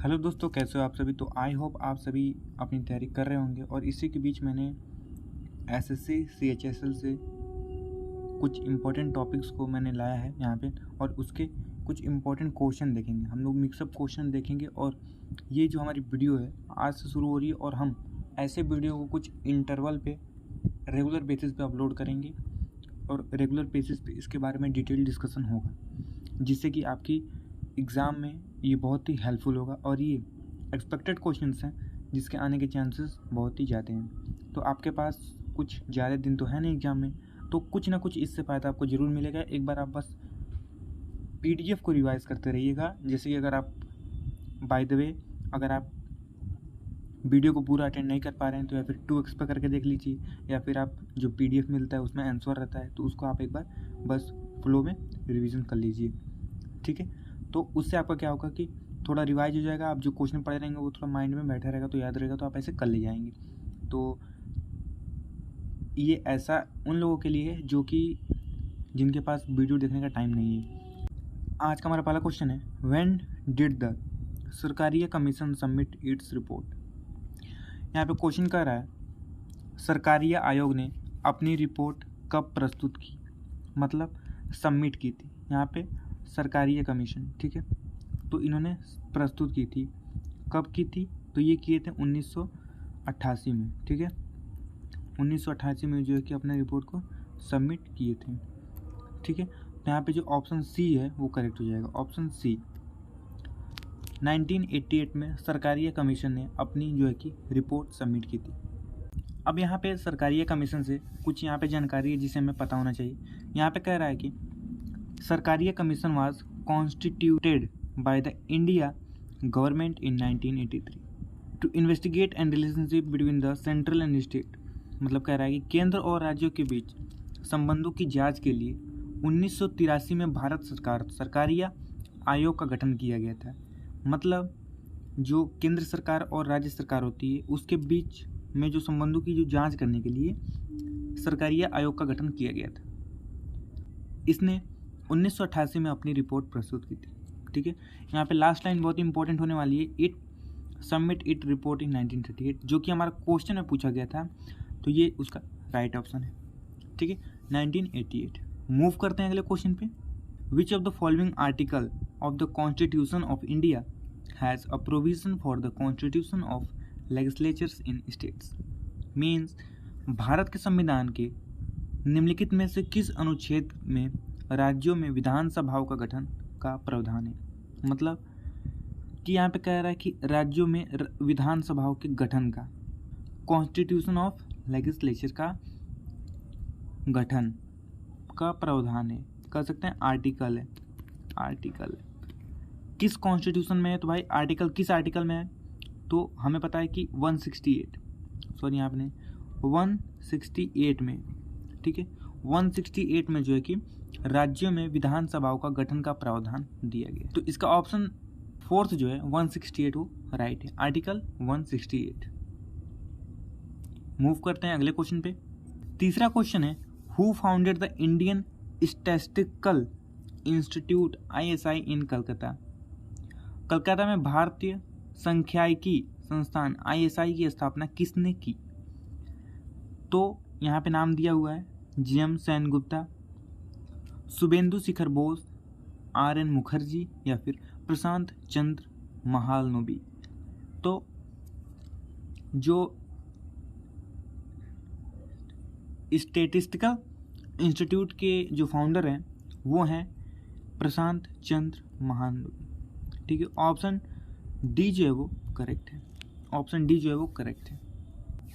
Hello दोस्तों, कैसे हो आप सभी। तो आई होप आप सभी अपनी तैयारी कर रहे होंगे और इसी के बीच मैंने एसएससी सीएचएसएल से कुछ इम्पोर्टेंट टॉपिक्स को मैंने लाया है यहाँ पे और उसके कुछ इम्पोर्टेंट क्वेश्चन देखेंगे। हम लोग मिक्सअप क्वेश्चन देखेंगे और ये जो हमारी वीडियो है आज से शुरू हो रही है और हम ऐसे वीडियो को कुछ इंटरवल पे रेगुलर बेसिस पे अपलोड करेंगे और रेगुलर बेसिस पे इसके बारे में डिटेल डिस्कशन होगा, जिससे कि आपकी एग्ज़ाम में ये बहुत ही हेल्पफुल होगा। और ये एक्सपेक्टेड क्वेश्चंस हैं जिसके आने के चांसेस बहुत ही ज़्यादा हैं। तो आपके पास कुछ ज़्यादा दिन तो है नहीं एग्ज़ाम में, तो कुछ ना कुछ इससे फ़ायदा आपको ज़रूर मिलेगा। एक बार आप बस पीडीएफ को रिवाइज करते रहिएगा। जैसे कि अगर आप बाय द वे अगर आप वीडियो को पूरा अटेंड नहीं कर पा रहे हैं तो या फिर 2x पे करके देख लीजिए, या फिर आप जो पीडीएफ मिलता है उसमें आंसर रहता है तो उसको आप एक बार बस फ्लो में रिवीजन कर लीजिए, ठीक है। तो उससे आपका क्या होगा कि थोड़ा रिवाइज हो जाएगा। आप जो क्वेश्चन पढ़े रहेंगे वो थोड़ा माइंड में बैठा रहेगा, तो याद रहेगा, तो आप ऐसे कर ले जाएंगे। तो ये ऐसा उन लोगों के लिए है जो कि जिनके पास वीडियो देखने का टाइम नहीं है। आज का हमारा पहला क्वेश्चन है, when did the Sarkaria commission submit its report. यहाँ पे क्वेश्चन कर रहा है सरकारीय आयोग ने अपनी रिपोर्ट कब प्रस्तुत की, मतलब सबमिट की थी। यहाँ पे सरकारीय कमीशन, ठीक है, तो इन्होंने प्रस्तुत की थी। कब की थी? तो ये किए थे 1988 में, ठीक है। 1988 में जो है कि अपने रिपोर्ट को सबमिट किए थे, ठीक है। तो यहाँ पे जो ऑप्शन सी है वो करेक्ट हो जाएगा, ऑप्शन सी। 1988 में सरकारीय कमीशन ने अपनी जो है कि रिपोर्ट सबमिट की थी। अब यहाँ पे सरकारीय कमीशन से कुछ यहाँ पे जानकारी है जिसे हमें पता होना चाहिए। यहाँ पे कह रहा है कि Sarkaria commission was constituted by the India government in 1983 to investigate and relationship between the central and state. मतलब कह रहा है कि केंद्र और राज्यों के बीच संबंधों की जांच के लिए 1983 में भारत सरकार सरकारीय आयोग का गठन किया गया था। मतलब जो केंद्र सरकार और राज्य सरकार होती है उसके बीच में जो संबंधों की जो जांच करने के लिए सरकारीय आयोग का गठन किया गया था। इसने 1988 में अपनी रिपोर्ट प्रस्तुत की थी, ठीक है। यहाँ पे लास्ट लाइन बहुत इंपॉर्टेंट होने वाली है, इट सबमिट इट रिपोर्ट इन 1938, जो कि हमारा क्वेश्चन में पूछा गया था, तो ये उसका राइट ऑप्शन है, ठीक है, 1988। मूव करते हैं अगले क्वेश्चन पे। विच of the following article of the constitution of India has a provision for the constitution of legislatures in states. Means Bharat के संविधान के निम्नलिखित में से किस अनुच्छेद में राज्यों में विधानसभाओं का गठन का प्रावधान है। मतलब कि यहाँ पे कह रहा है कि राज्यों में विधानसभाओं के गठन का, कॉन्स्टिट्यूशन ऑफ लेजिस्लेचर का गठन का प्रावधान है, कह सकते हैं आर्टिकल है। आर्टिकल किस कॉन्स्टिट्यूशन में है? तो भाई आर्टिकल किस आर्टिकल में है? तो हमें पता है कि 168, सॉरी यहाँ पे 168 में, ठीक है, 168 में जो है कि राज्यों में विधानसभाओं का गठन का प्रावधान दिया गया। तो इसका ऑप्शन फोर्थ जो है 168 वो राइट है, आर्टिकल 168। मूव करते हैं अगले क्वेश्चन पे। तीसरा क्वेश्चन है, who founded the Indian statistical institute ISI इन कलकत्ता। कलकत्ता में भारतीय सांख्यिकी संस्थान ISI की स्थापना किसने की? तो यहाँ पे नाम दिया हुआ है GM सेनगुप्ता, शुभेंदु शिखर बोस, RN मुखर्जी या फिर प्रशांत चंद्र महालनोबी। तो जो स्टैटिस्टिकल इंस्टीट्यूट के जो फाउंडर हैं वो हैं प्रशांत चंद्र महालनोबी, ठीक है। ऑप्शन डी जो है वो करेक्ट है, ऑप्शन डी जो है वो करेक्ट है।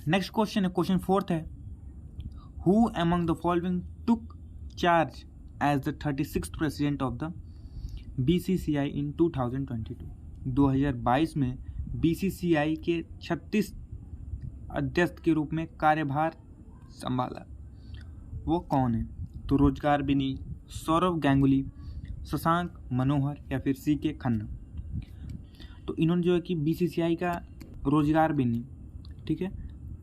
नेक्स्ट क्वेश्चन है, क्वेश्चन फोर्थ है, who among the following took charge as the 36th president of the BCCI in 2022। 2022 में BCCI के 36 अध्यक्ष के रूप में कार्यभार संभाला, वो कौन है? तो रोजगार बिनी, सौरव गांगुली, शशांक मनोहर या फिर CK खन्ना। तो इन्होंने जो है कि BCCI का रोजगार बिनी, ठीक है,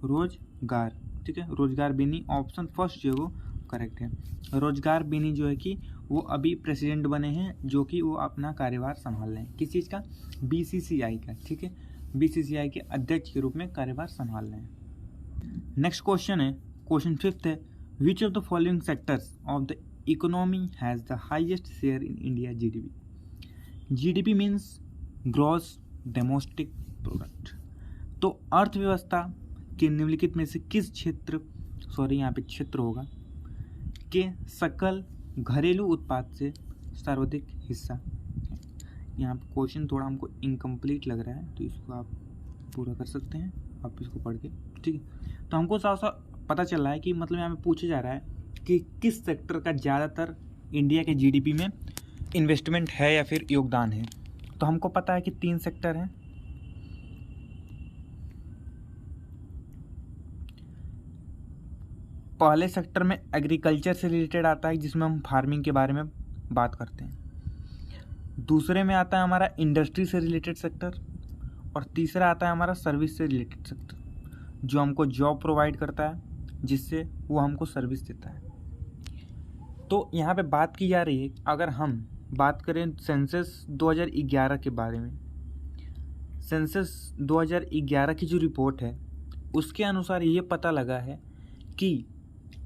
रोजगार, ठीक है, रोजगार बिनी ऑप्शन फर्स्ट जो है वो करेक्ट है। रोजगार बिनी जो है कि वो अभी प्रेसिडेंट बने हैं, जो कि वो अपना कार्यभार संभाल रहे हैं। किस चीज़ का? बीसीसीआई का। ठीक है, बीसीसीआई के अध्यक्ष के रूप में कार्यभार संभाल रहे हैं। नेक्स्ट क्वेश्चन है, क्वेश्चन 5 है, विच of the following sectors of the economy has the highest share in India GDP. GDP means gross domestic product. तो अर्थव्यवस्था के निम्नलिखित में से किस क्षेत्र, यहाँ पे क्षेत्र होगा, के सकल घरेलू उत्पाद से सर्वाधिक हिस्सा है। यहाँ पे क्वेश्चन थोड़ा हमको इनकम्प्लीट लग रहा है, तो इसको आप पूरा कर सकते हैं, आप इसको पढ़ के। ठीक है, तो हमको साफ साफ पता चल रहा है कि मतलब यहाँ पे पूछा जा रहा है कि किस सेक्टर का ज़्यादातर इंडिया के जीडीपी में इन्वेस्टमेंट है या फिर योगदान है। तो हमको पता है कि 3 सेक्टर हैं। पहले सेक्टर में एग्रीकल्चर से रिलेटेड आता है, जिसमें हम फार्मिंग के बारे में बात करते हैं। दूसरे में आता है हमारा इंडस्ट्री से रिलेटेड सेक्टर, और तीसरा आता है हमारा सर्विस से रिलेटेड सेक्टर, जो हमको जॉब प्रोवाइड करता है, जिससे वो हमको सर्विस देता है। तो यहाँ पे बात की जा रही है, अगर हम बात करें सेंसस 2011 के बारे में, सेंसस 2011 की जो रिपोर्ट है उसके अनुसार ये पता लगा है कि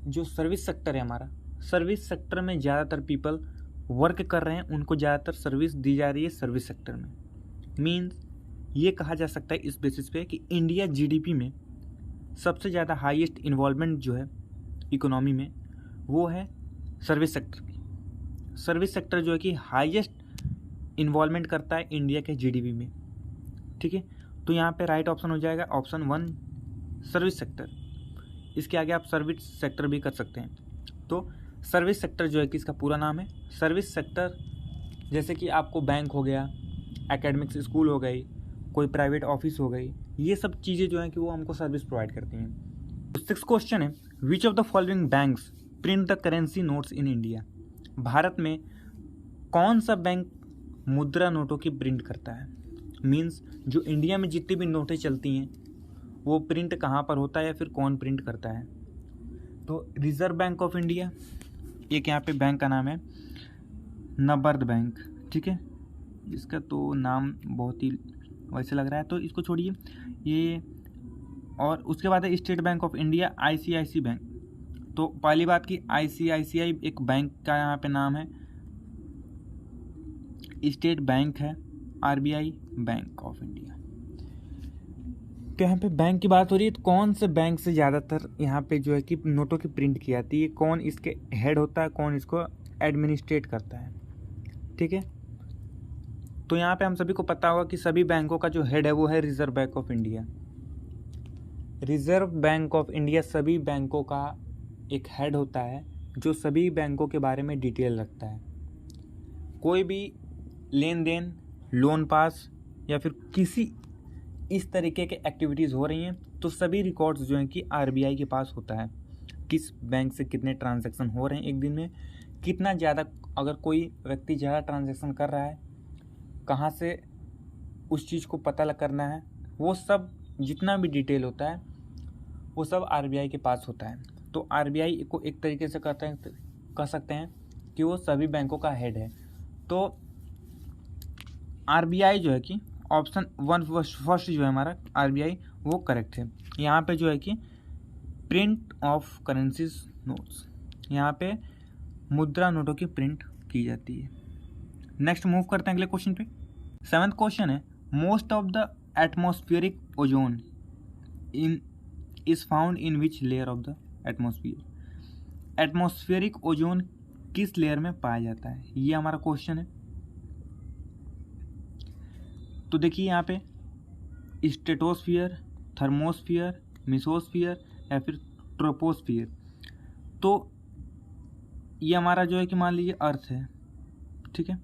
जो सर्विस सेक्टर है हमारा, सर्विस सेक्टर में ज़्यादातर पीपल वर्क कर रहे हैं, उनको ज़्यादातर सर्विस दी जा रही है सर्विस सेक्टर में। मीन्स ये कहा जा सकता है इस बेसिस पे कि इंडिया जीडीपी में सबसे ज़्यादा हाईएस्ट इन्वॉल्वमेंट जो है इकोनॉमी में, वो है सर्विस सेक्टर की। सर्विस सेक्टर जो है कि हाईएस्ट इन्वॉल्वमेंट करता है इंडिया के जीडीपी में। ठीक है, तो यहाँ पे राइट ऑप्शन हो जाएगा ऑप्शन 1 सर्विस सेक्टर। इसके आगे आप सर्विस सेक्टर भी कर सकते हैं। तो सर्विस सेक्टर जो है कि इसका पूरा नाम है सर्विस सेक्टर। जैसे कि आपको बैंक हो गया, एकेडमिक्स स्कूल हो गई, कोई प्राइवेट ऑफिस हो गई, ये सब चीज़ें जो हैं कि वो हमको सर्विस प्रोवाइड करती हैं। 6th क्वेश्चन है, विच of the following banks print the currency notes in India. Bharat में कौन सा बैंक मुद्रा नोटों की प्रिंट करता है। मीन्स जो इंडिया में जितनी भी नोटें चलती हैं वो प्रिंट कहाँ पर होता है या फिर कौन प्रिंट करता है। तो रिजर्व बैंक ऑफ इंडिया, एक यहाँ पे बैंक का नाम है नबार्ड बैंक। ठीक है, इसका तो नाम बहुत ही वैसे लग रहा है, तो इसको छोड़िए ये। और उसके बाद है State Bank of India, ICIC bank. तो पहली बात की आईसीआईसीआई एक बैंक का यहाँ पे नाम है, स्टेट बैंक है आरबीआई बैंक ऑफ इंडिया। तो यहाँ पे बैंक की बात हो रही है, तो कौन से बैंक से ज़्यादातर यहाँ पे जो है कि नोटों की प्रिंट की जाती है, कौन इसके हेड होता है, कौन इसको एडमिनिस्ट्रेट करता है। ठीक है, तो यहाँ पे हम सभी को पता होगा कि सभी बैंकों का जो हेड है वो है reserve bank of India. Reserve bank of India सभी बैंकों का एक हेड होता है, जो सभी बैंकों के बारे में डिटेल रखता है। कोई भी लेन देन, लोन पास या फिर किसी इस तरीके के एक्टिविटीज़ हो रही हैं, तो सभी रिकॉर्ड्स जो हैं कि आरबीआई के पास होता है। किस बैंक से कितने ट्रांजैक्शन हो रहे हैं एक दिन में, कितना ज़्यादा, अगर कोई व्यक्ति ज़्यादा ट्रांजैक्शन कर रहा है, कहाँ से उस चीज़ को पता करना है, वो सब जितना भी डिटेल होता है वो सब आरबीआई के पास होता है। तो आरबीआई को एक तरीके से कह सकते हैं कि वो सभी बैंकों का हेड है। तो आरबीआई जो है कि ऑप्शन 1 फर्स्ट जो है हमारा आरबीआई वो करेक्ट है। यहाँ पे जो है कि प्रिंट ऑफ करेंसीज नोट्स, यहाँ पे मुद्रा नोटों की प्रिंट की जाती है। नेक्स्ट मूव करते हैं अगले क्वेश्चन पे। 7th क्वेश्चन है, most of the atmospheric ozone in is found in which layer of the atmosphere. Atmospheric ozone किस लेयर में पाया जाता है, ये हमारा क्वेश्चन है। तो देखिए यहाँ पे स्ट्रेटोस्फियर, थर्मोस्फियर, मेसोस्फियर या फिर ट्रोपोस्फियर। तो ये हमारा जो है कि मान लीजिए अर्थ है। ठीक है,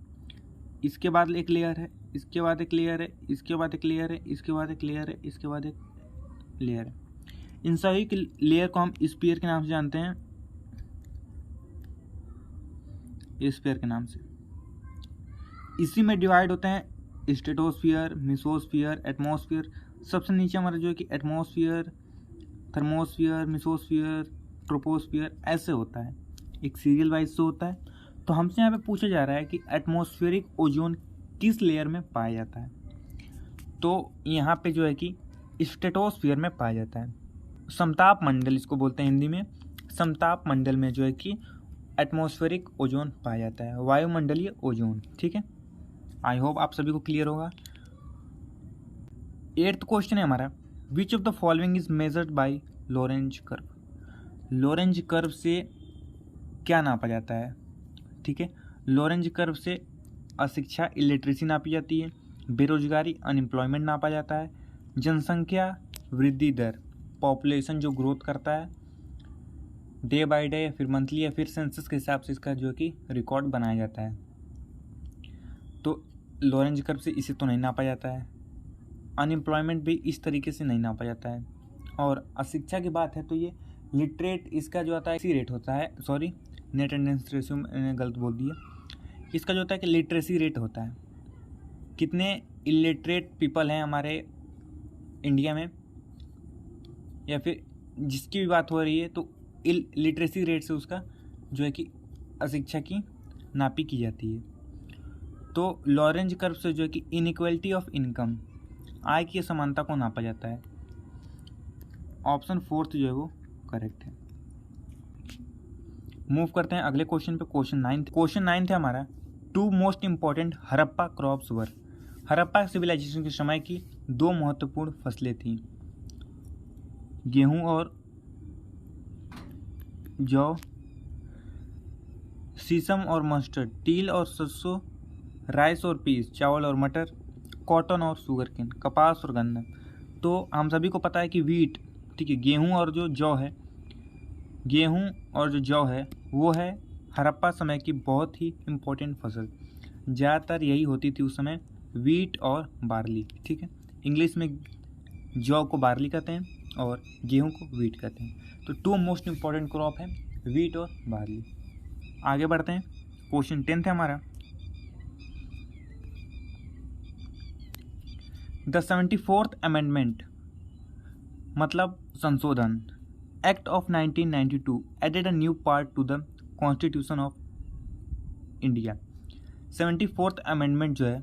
इसके बाद एक लेयर है, इसके बाद एक लेयर है, इसके बाद एक लेयर है, इसके बाद एक लेयर है, इसके बाद एक लेयर है। इन सभी के लेयर को हम स्फीयर के नाम से जानते हैं, स्फीयर के नाम से। इसी में डिवाइड होते हैं स्ट्रेटोस्फियर, मेसोस्फियर, एटमॉस्फियर। सबसे नीचे हमारा जो है कि एटमॉस्फियर, थर्मोस्फियर, मेसोस्फियर, ट्रोपोस्फियर ऐसे होता है, एक सीरियल वाइज से होता है। तो हमसे यहाँ पे पूछा जा रहा है कि एटमॉस्फेरिक ओजोन किस लेयर में पाया जाता है। तो यहाँ पे जो है कि स्ट्रेटोस्फीयर में पाया जाता है। समताप मंडल इसको बोलते हैं हिंदी में। समताप मंडल में जो है कि एटमॉस्फेरिक ओजोन पाया जाता है, वायुमंडलीय ओजोन। ठीक है, आई होप आप सभी को क्लियर होगा। 8th क्वेश्चन है हमारा, which of the following is measured by Lorentz curve. Lorentz curve से क्या नापा जाता है? ठीक है, लोरेंज कर्व से अशिक्षा इलिटरेसी नापी जाती है, बेरोजगारी अनएम्प्लॉयमेंट नापा जाता है, जनसंख्या वृद्धि दर पॉपुलेशन जो ग्रोथ करता है डे बाय डे या फिर मंथली या फिर सेंसस के हिसाब से इसका जो कि रिकॉर्ड बनाया जाता है। तो लोरेंज कर्व से इसे तो नहीं नापा जाता है। अनएम्प्लॉयमेंट भी इस तरीके से नहीं नापा जाता है। और अशिक्षा की बात है तो ये लिटरेट इसका जो आता है इसी रेट होता है, सॉरी नेट अटेंडेंस रेशियो मैंने गलत बोल दिया। इसका जो होता है कि लिटरेसी रेट होता है, कितने इलिटरेट पीपल हैं हमारे इंडिया में या फिर जिसकी भी बात हो रही है तो लिटरेसी रेट से उसका जो है कि अशिक्षा की नापी की जाती है। तो लॉरेंज कर्व से जो है कि इनइक्वालिटी ऑफ इनकम आय की असमानता को नापा जाता है। ऑप्शन 4 जो है वो करेक्ट है। मूव करते हैं अगले क्वेश्चन पे। क्वेश्चन 9 है हमारा, 2 मोस्ट इंपॉर्टेंट हड़प्पा क्रॉप्स वर। हड़प्पा सिविलाइजेशन के समय की 2 महत्वपूर्ण फसलें थीं, गेहूं और जौ, सीसम और मस्टर्ड, तिल और सरसों, राइस और पीस, चावल और मटर, कॉटन और शुगरकेन, कपास और गन्ना। तो हम सभी को पता है कि वीट, ठीक है, गेहूं और जो जौ है, गेहूं और जो जौ है वो है हड़प्पा समय की बहुत ही इम्पोर्टेंट फसल। ज़्यादातर यही होती थी उस समय, वीट और बार्ली। ठीक है, इंग्लिश में जौ को बार्ली कहते हैं और गेहूं को वीट कहते हैं। तो 2 मोस्ट इम्पॉर्टेंट क्रॉप है वीट और बार्ली। आगे बढ़ते हैं। क्वेश्चन 10 है हमारा, द 74th अमेंडमेंट मतलब संशोधन act of 1992 added a new part to the constitution of India. 74th amendment जो है,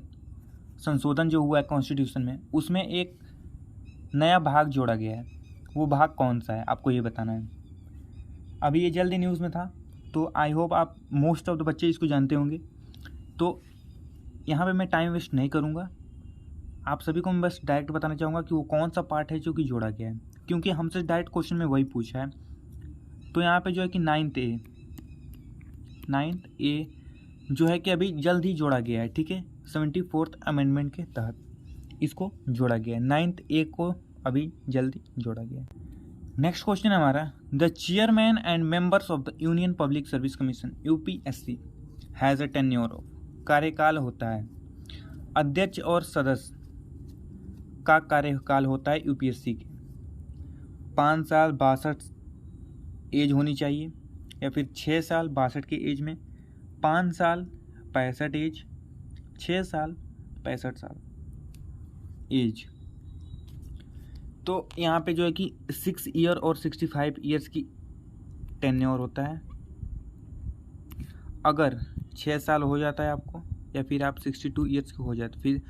संशोधन जो हुआ है कॉन्स्टिट्यूशन में, उसमें एक नया भाग जोड़ा गया है। वो भाग कौन सा है आपको ये बताना है। अभी ये जल्दी न्यूज़ में था तो आई होप आप मोस्ट ऑफ द बच्चे इसको जानते होंगे। तो यहाँ पे मैं टाइम वेस्ट नहीं करूँगा, आप सभी को मैं बस डायरेक्ट बताना चाहूँगा कि वो कौन सा पार्ट है जो कि जोड़ा गया है, क्योंकि हमसे डायरेक्ट क्वेश्चन में वही पूछा है। तो यहाँ पे जो है कि 9th ए जो है कि अभी जल्द ही जोड़ा गया है। ठीक है, 74th अमेंडमेंट के तहत इसको जोड़ा गया है। 9th ए को अभी जल्दी जोड़ा गया है। नेक्स्ट क्वेश्चन है हमारा, the chairman and members of the union public service commission UPSC has a tenure of, कार्यकाल होता है, अध्यक्ष और सदस्य का कार्यकाल होता है यूपीएससी के 5 साल 62 एज होनी चाहिए, या फिर 6 साल 62 की एज में, 5 साल 65 एज, 6 साल 65 साल एज। तो यहाँ पे जो है कि 6 ईयर और 65 ईयर्स की टेन्योर होता है। अगर 6 साल हो जाता है आपको, या फिर आप 62 ईयर्स के हो जाते, फिर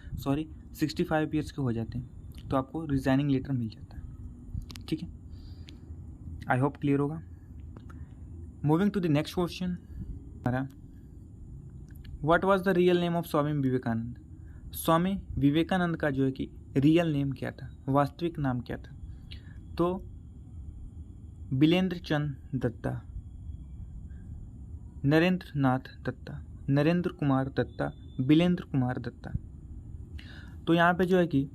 65 ईयर्स के हो जाते हैं, तो आपको रिजाइनिंग लेटर मिल जाता है। ठीक है, आई होप क्लियर होगा। Moving to the next question, what was the real name of Swami Vivekananda. Swami Vivekananda का जो है कि रियल नेम क्या था, वास्तविक नाम क्या था? तो बिलेंद्र चंद दत्ता, नरेंद्र नाथ दत्ता, नरेंद्र कुमार दत्ता, बिलेंद्र कुमार दत्ता। तो यहाँ पे जो है कि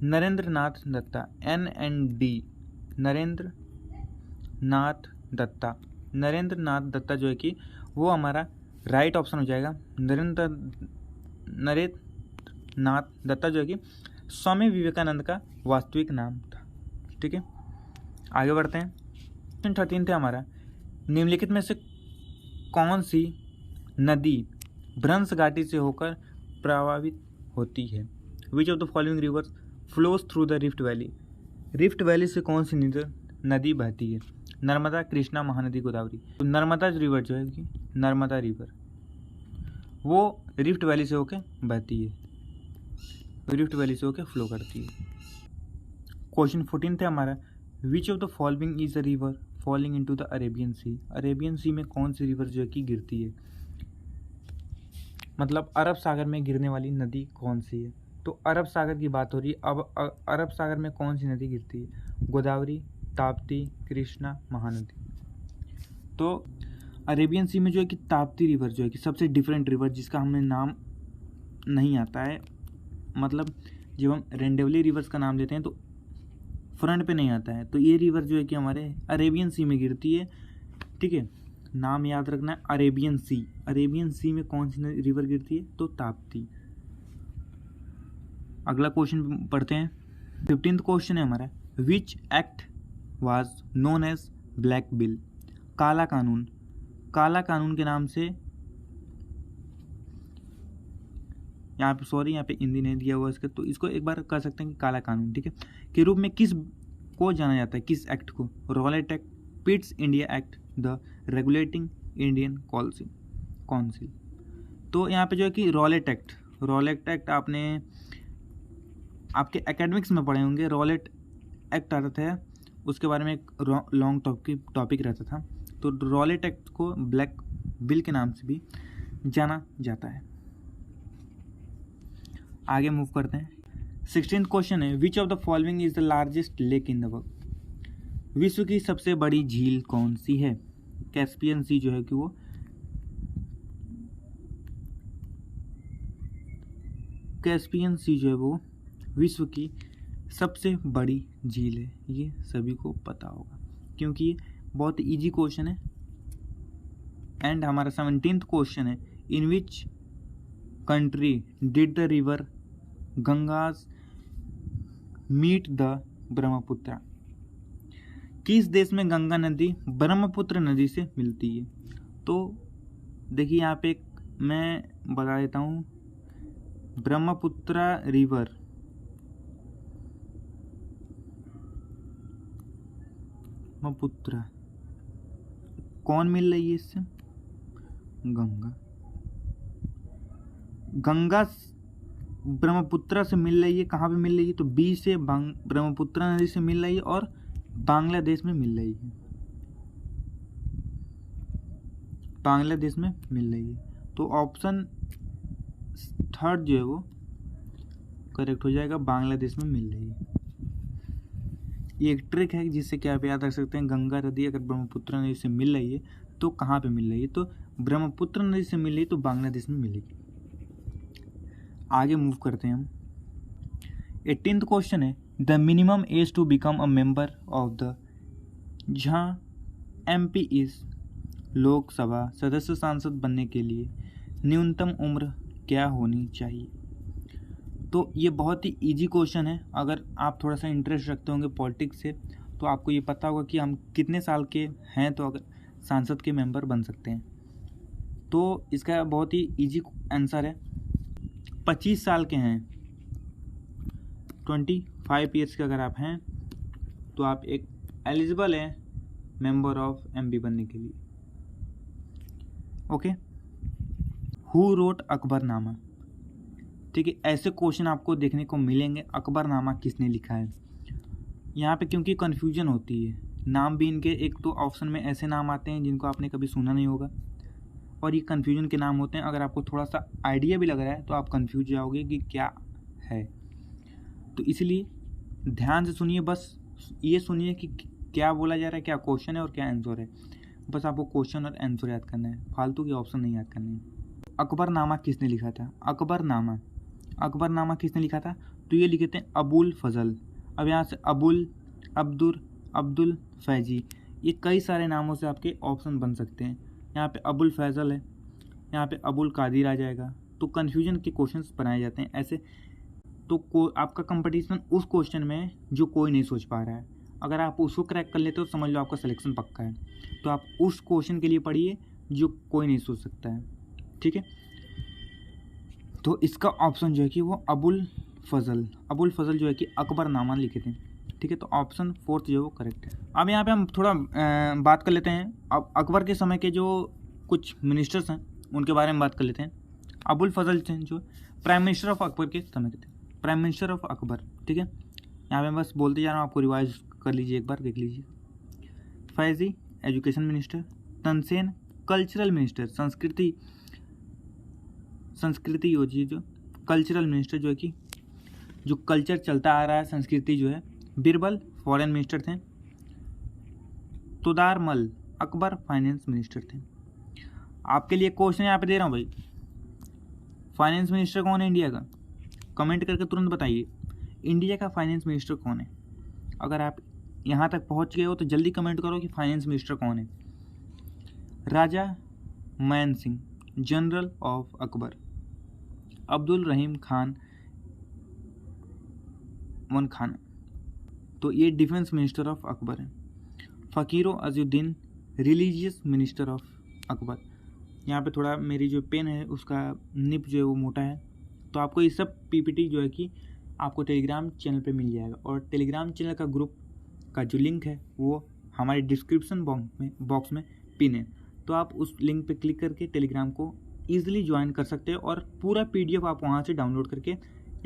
नरेंद्र नाथ दत्ता, NND, नरेंद्र नाथ दत्ता, नरेंद्र नाथ दत्ता जो है कि वो हमारा राइट ऑप्शन हो जाएगा। नरेंद्र नाथ दत्ता जो है कि स्वामी विवेकानंद का वास्तविक नाम था। ठीक है, आगे बढ़ते हैं। क्वेश्चन 13 थे हमारा, निम्नलिखित में से कौन सी नदी भ्रंश घाटी से होकर प्रभावित होती है? विच of the following rivers flows through the rift valley. Rift valley से कौन सी नदी बहती है? नर्मदा, कृष्णा, महानदी, गोदावरी। तो नर्मदा रिवर जो है कि नर्मदा रिवर वो रिफ्ट वैली से होके बहती है, रिफ्ट वैली से होके फ्लो करती है। क्वेश्चन 14 है हमारा, which of the following is a river falling into the Arabian sea. Arabian sea में कौन सी रिवर जो है कि गिरती है, मतलब अरब सागर में गिरने वाली नदी कौन सी है। तो अरब सागर की बात हो रही है। अब अरब सागर में कौन सी नदी गिरती है, गोदावरी, ताप्ती, कृष्णा, महानदी। तो अरेबियन सी में जो है कि ताप्ती रिवर जो है कि सबसे डिफरेंट रिवर, जिसका हमें नाम नहीं आता है, मतलब जब हम रेंडेवली रिवर्स का नाम लेते हैं तो फ्रंट पे नहीं आता है। तो ये रिवर जो है कि हमारे अरेबियन सी में गिरती है, ठीक है। नाम याद रखना है, अरेबियन सी। अरेबियन सी में कौन सी रिवर गिरती है, तो ताप्ती। अगला क्वेश्चन पढ़ते हैं। 15th क्वेश्चन है हमारा, which act was known as black bill. काला कानून, काला कानून के नाम से यहाँ पे हिंदी नहीं दिया हुआ इसका, तो इसको एक बार कर सकते हैं कि काला कानून, ठीक है, के रूप में किस को जाना जाता है, किस एक्ट को। Rowlatt act, Pitt's India act, the regulating Indian council. तो यहाँ पे जो है कि रॉलेट एक्ट आपके एकेडमिक्स में पढ़े होंगे। रॉलेट एक्ट आता था, उसके बारे में एक लॉन्ग टॉपिक रहता था। तो रॉलेट एक्ट को ब्लैक बिल के नाम से भी जाना जाता है। आगे मूव करते हैं। 16th क्वेश्चन है, विच of the following is the largest lake in the world. विश्व की सबसे बड़ी झील कौन सी है। कैस्पियन सी जो है कि वो कैस्पियन सी जो है वो विश्व की सबसे बड़ी झील है। ये सभी को पता होगा क्योंकि ये बहुत इजी क्वेश्चन है। एंड हमारा 17th क्वेश्चन है, in which country did the river Ganges meet the Brahmaputra. किस देश में गंगा नदी ब्रह्मपुत्र नदी से मिलती है। तो देखिए यहाँ पे मैं बता देता हूँ, ब्रह्मपुत्र रिवर ब्रह्मपुत्र कौन मिल रही है इससे, गंगा ब्रह्मपुत्र से मिल रही है। कहाँ पे मिल रही है, तो बी से ब्रह्मपुत्र नदी से मिल रही है और बांग्लादेश में मिल रही है, बांग्लादेश में मिल रही है। तो ऑप्शन 3 जो है वो करेक्ट हो जाएगा, बांग्लादेश में मिल रही है। ये एक ट्रिक है जिससे कि आप याद रख सकते हैं, गंगा नदी अगर ब्रह्मपुत्र नदी से मिल रही है तो कहाँ पे मिल रही है, तो ब्रह्मपुत्र नदी से मिल रही है तो बांग्लादेश में मिलेगी। आगे मूव करते हैं हम। 18th क्वेश्चन है, the minimum age to become a member of the, जहाँ MP इज लोकसभा सदस्य सांसद बनने के लिए न्यूनतम उम्र क्या होनी चाहिए। तो ये बहुत ही इजी क्वेश्चन है। अगर आप थोड़ा सा इंटरेस्ट रखते होंगे पॉलिटिक्स से तो आपको ये पता होगा कि हम कितने साल के हैं तो अगर सांसद के मेंबर बन सकते हैं। तो इसका बहुत ही इजी आंसर है, 25 साल के हैं, 25 ईयर्स के अगर आप हैं तो आप एक एलिजिबल हैं मेंबर ऑफ MP बनने के लिए। Okay, who wrote Akbarnama. ठीक है, ऐसे क्वेश्चन आपको देखने को मिलेंगे, अकबरनामा किसने लिखा है। यहाँ पे क्योंकि कन्फ्यूजन होती है, नाम भी इनके एक तो ऑप्शन में ऐसे नाम आते हैं जिनको आपने कभी सुना नहीं होगा और ये कन्फ्यूजन के नाम होते हैं। अगर आपको थोड़ा सा आइडिया भी लग रहा है तो आप कन्फ्यूज जाओगे कि क्या है। तो इसलिए ध्यान से सुनिए, बस ये सुनिए कि क्या बोला जा रहा है, क्या क्वेश्चन है और क्या आंसर है। बस आपको क्वेश्चन और आंसर याद करना है, फालतू के ऑप्शन नहीं याद करने हैं। अकबरनामा किसने लिखा था, अकबरनामा किसने लिखा था, तो ये लिखे थे अबुल फजल। अब यहाँ से अब्दुल फैजी, ये कई सारे नामों से आपके ऑप्शन बन सकते हैं। यहाँ पे अबुल फैजल है, यहाँ पे अबुल कादिर आ जाएगा। तो कन्फ्यूजन के क्वेश्चंस बनाए जाते हैं ऐसे। तो आपका कंपटीशन उस क्वेश्चन में जो कोई नहीं सोच पा रहा है, अगर आप उसको क्रैक कर लेते हो तो समझ लो आपका सिलेक्शन पक्का है। तो आप उस क्वेश्चन के लिए पढ़िए जो कोई नहीं सोच सकता है, ठीक है। तो इसका ऑप्शन जो है कि वो अबुल फजल जो है कि अकबरनामा लिखे थे। ठीक है, तो ऑप्शन 4 जो है वो करेक्ट है। अब यहाँ पे हम थोड़ा बात कर लेते हैं अब अकबर के समय के जो कुछ मिनिस्टर्स हैं उनके बारे में बात कर लेते हैं। अबुल फजल थे जो प्राइम मिनिस्टर ऑफ अकबर के समय के थे, प्राइम मिनिस्टर ऑफ अकबर, ठीक है। यहाँ पे बस बोलते जा रहा हूँ, आपको रिवाइज कर लीजिए, एक बार देख लीजिए। फैजी एजुकेशन मिनिस्टर, तनसेन कल्चरल मिनिस्टर, संस्कृति योजी जो कल्चरल मिनिस्टर जो है कि जो कल्चर चलता आ रहा है, संस्कृति जो है। बिरबल फॉरेन मिनिस्टर थे। तोदारमल अकबर फाइनेंस मिनिस्टर थे। आपके लिए क्वेश्चन यहाँ पे दे रहा हूँ भाई, फाइनेंस मिनिस्टर कौन है इंडिया का? कमेंट करके तुरंत बताइए, इंडिया का फाइनेंस मिनिस्टर कौन है? अगर आप यहाँ तक पहुँच गए हो तो जल्दी कमेंट करो कि फाइनेंस मिनिस्टर कौन है। राजा मान Singh general of Akbar. Abdul Rahim Khan one खाना, तो ये डिफेंस मिनिस्टर ऑफ अकबर है। फ़कीरो Azharuddin religious minister of Akbar. यहाँ पे थोड़ा मेरी जो पेन है उसका निप जो है वो मोटा है, तो आपको ये सब पीपीटी जो है कि आपको टेलीग्राम चैनल पे मिल जाएगा, और टेलीग्राम चैनल का ग्रुप का जो लिंक है वो हमारे डिस्क्रिप्शन बॉक्स में पिन है, तो आप उस लिंक पे क्लिक करके टेलीग्राम को ईजिली ज्वाइन कर सकते हो और पूरा पीडीएफ आप वहाँ से डाउनलोड करके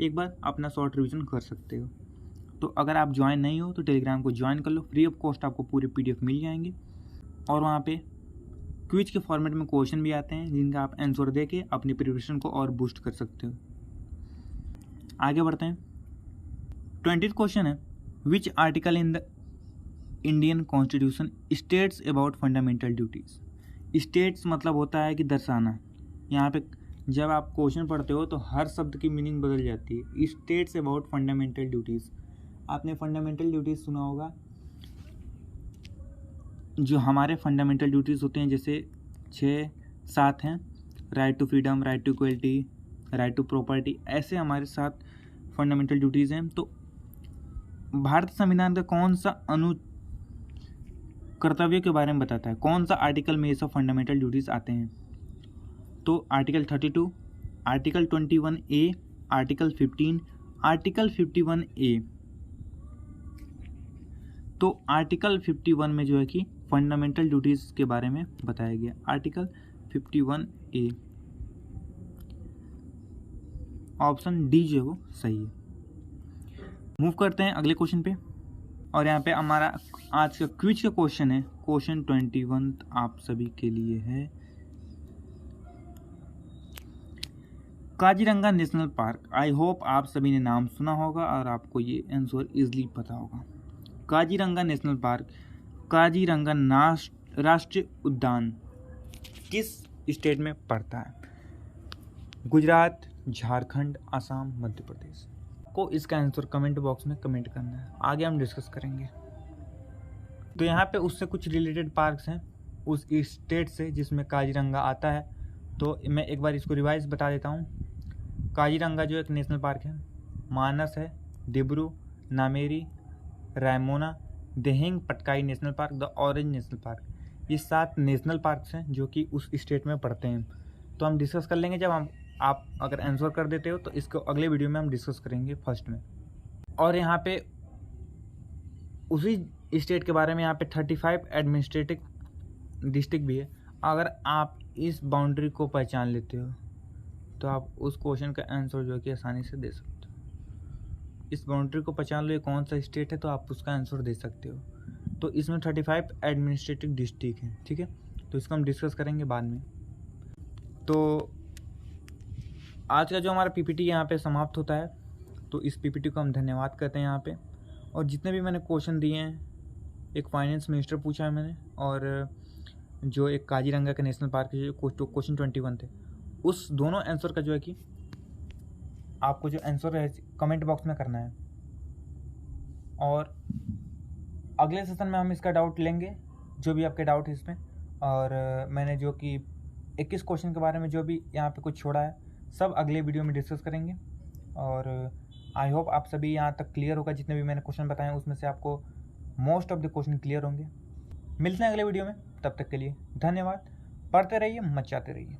एक बार अपना शॉर्ट रिवीजन कर सकते हो। तो अगर आप ज्वाइन नहीं हो तो टेलीग्राम को ज्वाइन कर लो, फ्री ऑफ कॉस्ट आपको पूरे पीडीएफ मिल जाएंगे, और वहाँ पे क्विज के फॉर्मेट में क्वेश्चन भी आते हैं जिनका आप आंसर दे के अपनी प्रिपरेशन को और बूस्ट कर सकते हो। आगे बढ़ते हैं। 20th क्वेश्चन है, which article in the Indian constitution states about fundamental duties. States मतलब होता है कि दर्शाना। यहाँ पे जब आप क्वेश्चन पढ़ते हो तो हर शब्द की मीनिंग बदल जाती है। स्टेट्स अबाउट फंडामेंटल ड्यूटीज़, आपने फंडामेंटल ड्यूटीज़ सुना होगा, जो हमारे फंडामेंटल ड्यूटीज़ होते हैं जैसे 6-7 हैं, right to freedom, right to equality, right to property, ऐसे हमारे 7 फंडामेंटल ड्यूटीज़ हैं। तो भारत संविधान का कौन सा अनु कर्तव्य के बारे में बताता है, कौन सा आर्टिकल में ये सब फंडामेंटल ड्यूटीज़ आते हैं? तो article 32, article 21A, article 15, article 51A। तो आर्टिकल 51 में जो है कि फंडामेंटल ड्यूटीज़ के बारे में बताया गया, आर्टिकल 51A। ऑप्शन डी जो है वो सही है। मूव करते हैं अगले क्वेश्चन पे, और यहाँ पे हमारा आज का क्विज का क्वेश्चन है, क्वेश्चन 21 आप सभी के लिए है। Kaziranga national park, I hope आप सभी ने नाम सुना होगा और आपको ये आंसर इजीली पता होगा। काजीरंगा नेशनल पार्क, काजीरंगा राष्ट्रीय उद्यान किस स्टेट में पड़ता है? गुजरात, झारखंड, आसाम, मध्य प्रदेश। को इसका आंसर कमेंट बॉक्स में कमेंट करना है, आगे हम डिस्कस करेंगे। तो यहाँ पे उससे कुछ रिलेटेड पार्क्स हैं उस स्टेट से जिसमें काजीरंगा आता है, तो मैं एक बार इसको रिवाइज बता देता हूँ। काजीरंगा जो एक नेशनल पार्क है, मानस है, Dibru, Nameri, Raimona, Dehing Patkai national park, the Orang national park, ये 7 नेशनल पार्क्स हैं जो कि उस स्टेट में पड़ते हैं। तो हम डिस्कस कर लेंगे, जब आप अगर आंसर कर देते हो तो इसको अगले वीडियो में हम डिस्कस करेंगे फर्स्ट में। और यहाँ पे उसी स्टेट के बारे में यहाँ पे 35 एडमिनिस्ट्रेटिव डिस्ट्रिक्ट भी है। अगर आप इस बाउंड्री को पहचान लेते हो तो आप उस क्वेश्चन का आंसर जो है कि आसानी से दे सकते हो। इस बाउंड्री को पहचान लो ये कौन सा स्टेट है, तो आप उसका आंसर दे सकते हो। तो इसमें 35 एडमिनिस्ट्रेटिव डिस्ट्रिक्ट हैं, ठीक है, तो इसको हम डिस्कस करेंगे बाद में। तो आज का जो हमारा पीपीटी यहाँ पे समाप्त होता है, तो इस पीपीटी को हम धन्यवाद करते हैं यहाँ पे। और जितने भी मैंने क्वेश्चन दिए हैं, एक फाइनेंस मिनिस्टर पूछा है मैंने, और जो एक काजीरंगा का नेशनल पार्क है जो क्वेश्चन 21 थे, उस दोनों आंसर का जो है कि आपको जो आंसर है कमेंट बॉक्स में करना है। और अगले सेशन में हम इसका डाउट लेंगे, जो भी आपके डाउट है इसमें। और मैंने जो कि 21 क्वेश्चन के बारे में जो भी यहाँ पे कुछ छोड़ा है, सब अगले वीडियो में डिस्कस करेंगे। और आई होप आप सभी यहाँ तक क्लियर होगा, जितने भी मैंने क्वेश्चन बताए हैं उसमें से आपको most of the question clear होंगे। मिलते हैं अगले वीडियो में, तब तक के लिए धन्यवाद। पढ़ते रहिए, मचाते रहिए।